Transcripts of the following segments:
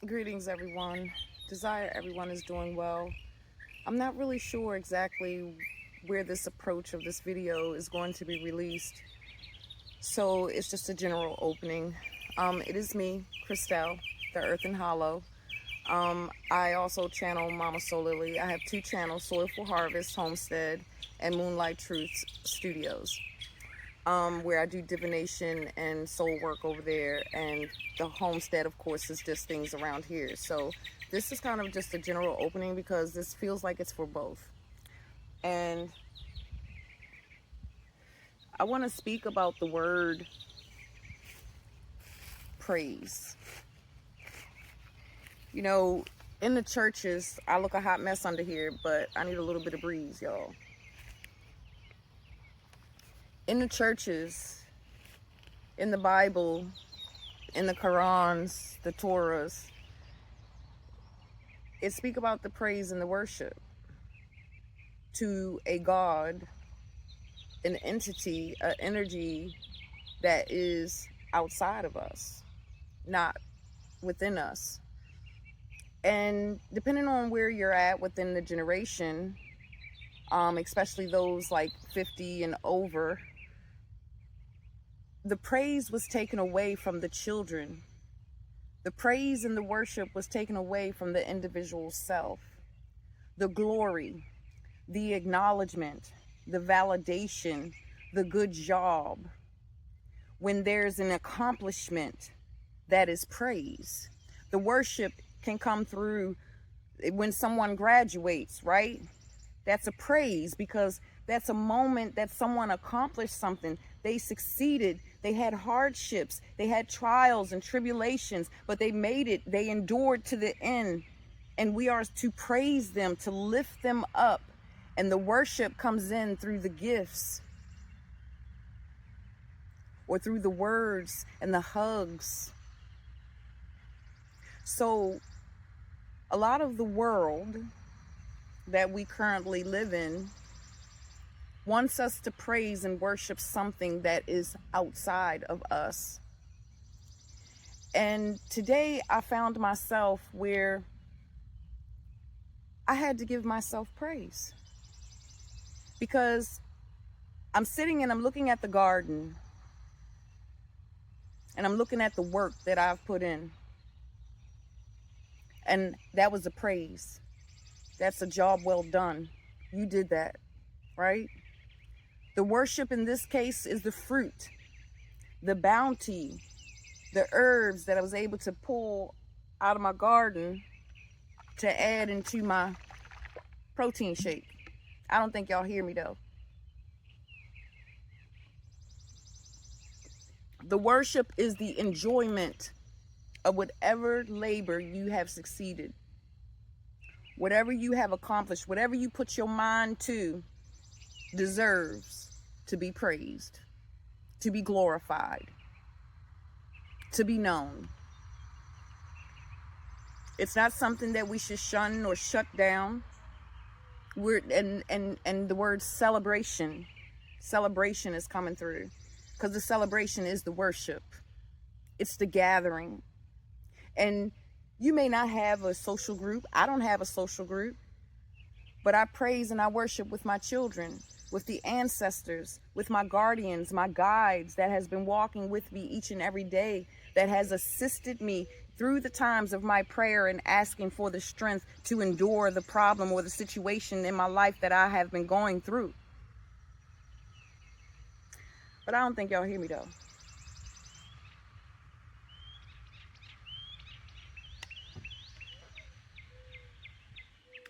Greetings, everyone. Desire everyone is doing well. I'm not really sure exactly where this approach of this video is going to be released, so it's just a general opening. It is me, Christelle, the Earth and Hollow. I also channel Mama Solily. I have two channels, Soulful Harvest Homestead and Moonlight Truth Studios, where I do divination and soul work over there, and the homestead, of course, is just things around here. So this is kind of just a general opening because this feels like it's for both. And I want to speak about the word praise. You know, in the churches, I look a hot mess under here, but I need a little bit of breeze, y'all. In the churches, in the Bible, in the Qurans, the Torahs, it speak about the praise and the worship to a God, an entity, an energy that is outside of us, not within us. And depending on where you're at within the generation, especially those like 50 and over, the praise was taken away from the children. The praise and the worship was taken away from the individual self. The glory, the acknowledgement, the validation, the good job. When there's an accomplishment, that is praise. The worship can come through when someone graduates, right? That's a praise because that's a moment that someone accomplished something. They succeeded. They had hardships. They had trials and tribulations, but they made it. They endured to the end. And we are to praise them, to lift them up. And the worship comes in through the gifts or through the words and the hugs. So a lot of the world that we currently live in wants us to praise and worship something that is outside of us. And today I found myself where I had to give myself praise because I'm sitting and I'm looking at the garden and I'm looking at the work that I've put in. And that was a praise. That's a job well done. You did that, right? The worship in this case is the fruit, the bounty, the herbs that I was able to pull out of my garden to add into my protein shake. I don't think y'all hear me though. The worship is the enjoyment of whatever labor you have succeeded. Whatever you have accomplished, whatever you put your mind to, deserves to be praised, to be glorified, to be known. It's not something that we should shun or shut down. And the word celebration is coming through because the celebration is the worship. It's the gathering. And you may not have a social group. I don't have a social group, but I praise and I worship with my children, with the ancestors, with my guardians, my guides that has been walking with me each and every day, that has assisted me through the times of my prayer and asking for the strength to endure the problem or the situation in my life that I have been going through. But I don't think y'all hear me though.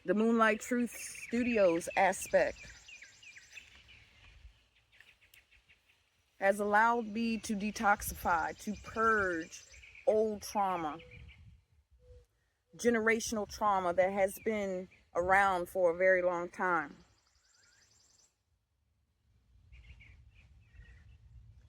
The Moonlight Truth Studios aspect has allowed me to detoxify, to purge old trauma, generational trauma that has been around for a very long time.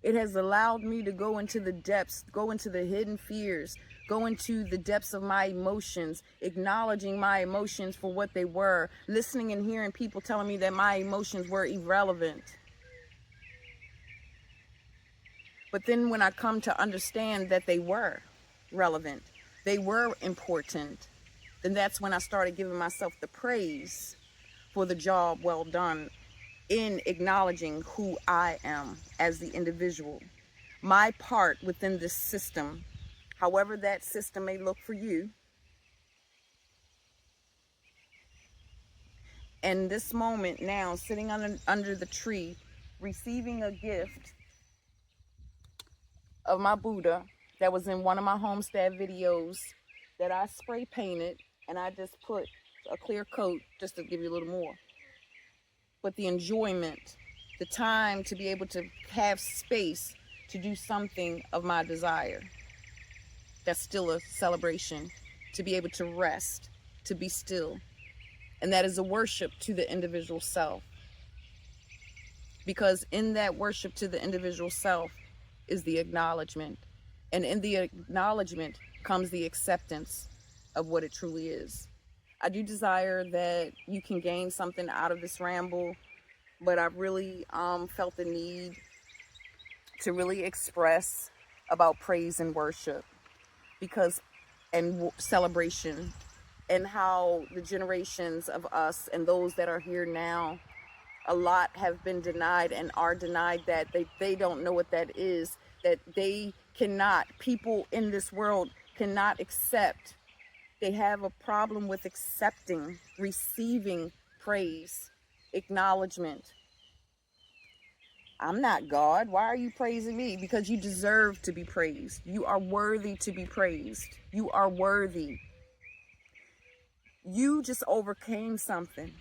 It has allowed me to go into the depths, go into the hidden fears, go into the depths of my emotions, acknowledging my emotions for what they were, listening and hearing people telling me that my emotions were irrelevant. But then when I come to understand that they were relevant, they were important, then that's when I started giving myself the praise for the job well done in acknowledging who I am as the individual, my part within this system, however that system may look for you. And this moment now, sitting under the tree, receiving a gift of my Buddha that was in one of my homestead videos that I spray painted, and I just put a clear coat just to give you a little more. But the enjoyment, the time to be able to have space to do something of my desire, that's still a celebration, to be able to rest, to be still. And that is a worship to the individual self. Because in that worship to the individual self is the acknowledgement. And in the acknowledgement comes the acceptance of what it truly is. I do desire that you can gain something out of this ramble, but I really felt the need to really express about praise and worship, because and celebration, and how the generations of us and those that are here now, a lot have been denied and are denied that. They don't know what that is, that they cannot, people in this world cannot accept. They have a problem with accepting, receiving praise, acknowledgement. I'm not God. Why are you praising me? Because you deserve to be praised. You are worthy to be praised. You are worthy. You just overcame something.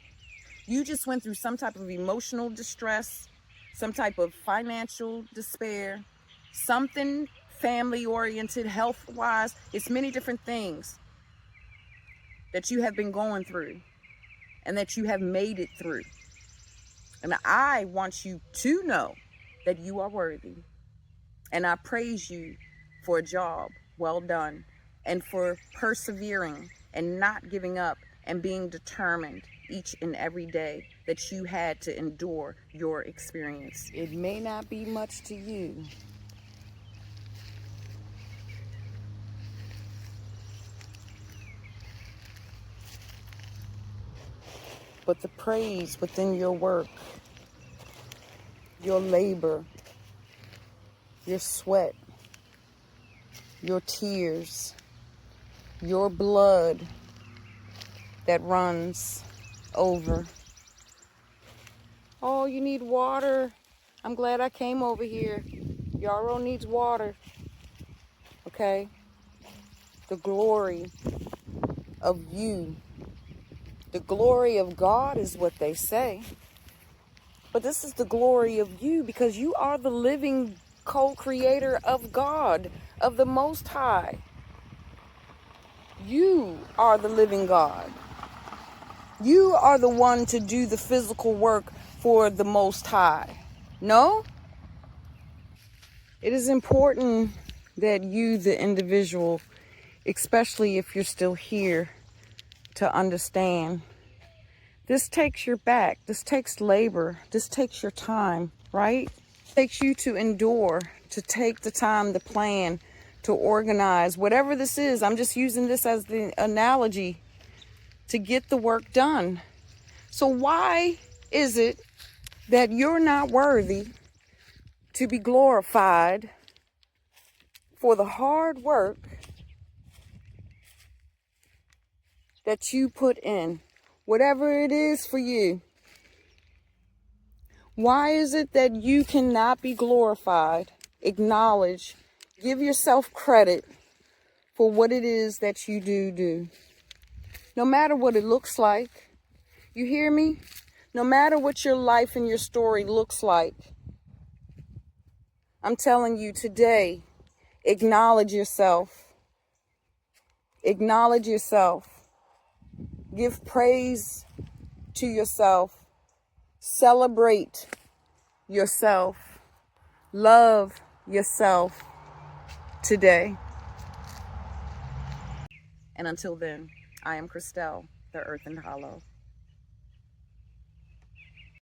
You just went through some type of emotional distress, some type of financial despair, something family-oriented, health-wise. It's many different things that you have been going through and that you have made it through. And I want you to know that you are worthy. And I praise you for a job well done, and for persevering and not giving up and being determined each and every day that you had to endure your experience. It may not be much to you, but the praise within your work, your labor, your sweat, your tears, your blood that runs over. Oh, you need water. I'm glad I came over here. Yarrow needs water. Okay? The glory of you. The glory of God is what they say. But this is the glory of you, because you are the living co-creator of God, of the Most High. You are the living God. You are the one to do the physical work for the Most High. No? It is important that you, the individual, especially if you're still here, to understand. This takes your back. This takes labor. This takes your time, right? It takes you to endure, to take the time to plan, to organize, whatever this is. I'm just using this as the analogy to get the work done. So why is it that you're not worthy to be glorified for the hard work that you put in, whatever it is for you? Why is it that you cannot be glorified, acknowledge, give yourself credit for what it is that you do? No matter what it looks like. You hear me? No matter what your life and your story looks like, I'm telling you today, acknowledge yourself. Acknowledge yourself. Give praise to yourself. Celebrate yourself. Love yourself today. And until then, I am Christelle, the Earth and Hollow.